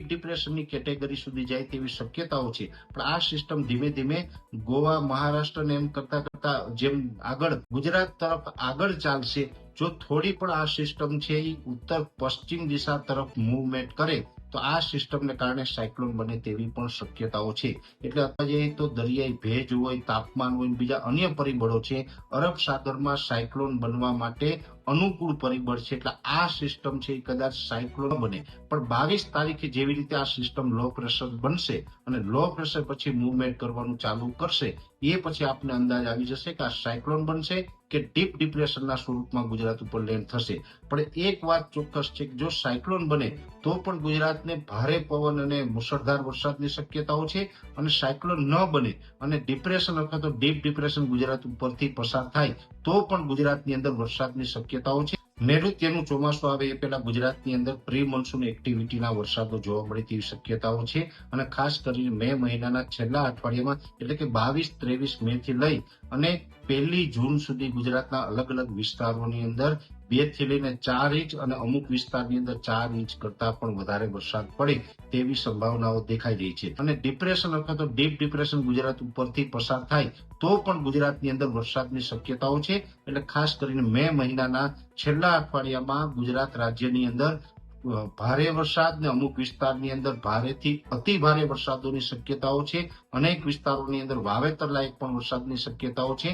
ડિપ્રેશનની category સુધી જાય તેવી શક્યતાઓ છે, પણ આ સિસ્ટમ ધીમે ધીમે ગોવા, મહારાષ્ટ્ર ને એમ કરતા કરતા જેમ આગળ ગુજરાત તરફ આગળ ચાલશે, જો થોડી પણ આ સિસ્ટમ છે એ ઉત્તર પશ્ચિમ દિશા તરફ મૂવમેન્ટ કરે તો આ સિસ્ટમને કારણે સાયક્લોન બને તેવી પણ શક્યતાઓ છે. એટલે અત્યારે જઈએ તો દરિયાઈ ભેજ હોય, તાપમાન હોય, બીજા અન્ય પરિબળો છે, અરબ સાગરમાં સાયક્લોન બનવા માટે અનુકૂળ પરિબળ છે. એટલે આ સિસ્ટમ છે એ કદાચ સાયક્લોન બને, પણ 22 તારીખે જેવી રીતે આ સિસ્ટમ લો પ્રેશર બનશે અને લો પ્રેશર પછી મૂવમેન્ટ કરવાનું ચાલુ કરશે, એ પછી આપને અંદાજ આવી જશે કે આ સાયક્લોન બનશે કે ડીપ ડિપ્રેશનના સ્વરૂપમાં ગુજરાત ઉપર લેન્ડ થશે. પણ એક વાત ચોક્કસ છે કે જો સાયક્લોન બને તો પણ ગુજરાતને ભારે પવન અને મુશળધાર વરસાદની શક્યતાઓ છે, અને સાયક્લોન ન બને અને ડિપ્રેશન અથવા તો ડીપ ડિપ્રેશન ગુજરાત ઉપરથી પસાર થાય તો પણ ગુજરાતની અંદર વરસાદની શક્યતાઓ છે. નૈઋત્યનું ચોમાસું આવે એ પહેલા ગુજરાતની અંદર પ્રી મોન્સૂન એક્ટિવિટીના વરસાદો જોવા મળે તેવી શક્યતાઓ છે, અને ખાસ કરીને મે મહિનાના છેલ્લા અઠવાડિયામાં એટલે કે 22-23 મે થી લઈ અને 1 જૂન સુધી ગુજરાતના અલગ અલગ વિસ્તારોની અંદર 2 થી લઈને 4 ઇંચ અને અમુક વિસ્તારની અંદર 4 ઇંચ કરતા પણ વધારે વરસાદ પડે તેવી સંભાવનાઓ દેખાઈ રહી છે. અને ડિપ્રેશન અથવા તો ડીપ ડિપ્રેશન ગુજરાત ઉપરથી પસાર થાય તો પણ ગુજરાતની અંદર વરસાદની શક્યતાઓ છે. એટલે ખાસ કરીને મે મહિનાના છેલ્લા અઠવાડિયામાં ગુજરાત રાજ્યની અંદર ભારે વરસાદ ને અમુક વિસ્તારની અંદર ભારેથી અતિ ભારે વરસાદોની શક્યતાઓ છે. અનેક વિસ્તારોની અંદર વાવેતર લાયક પણ વરસાદની શક્યતાઓ છે.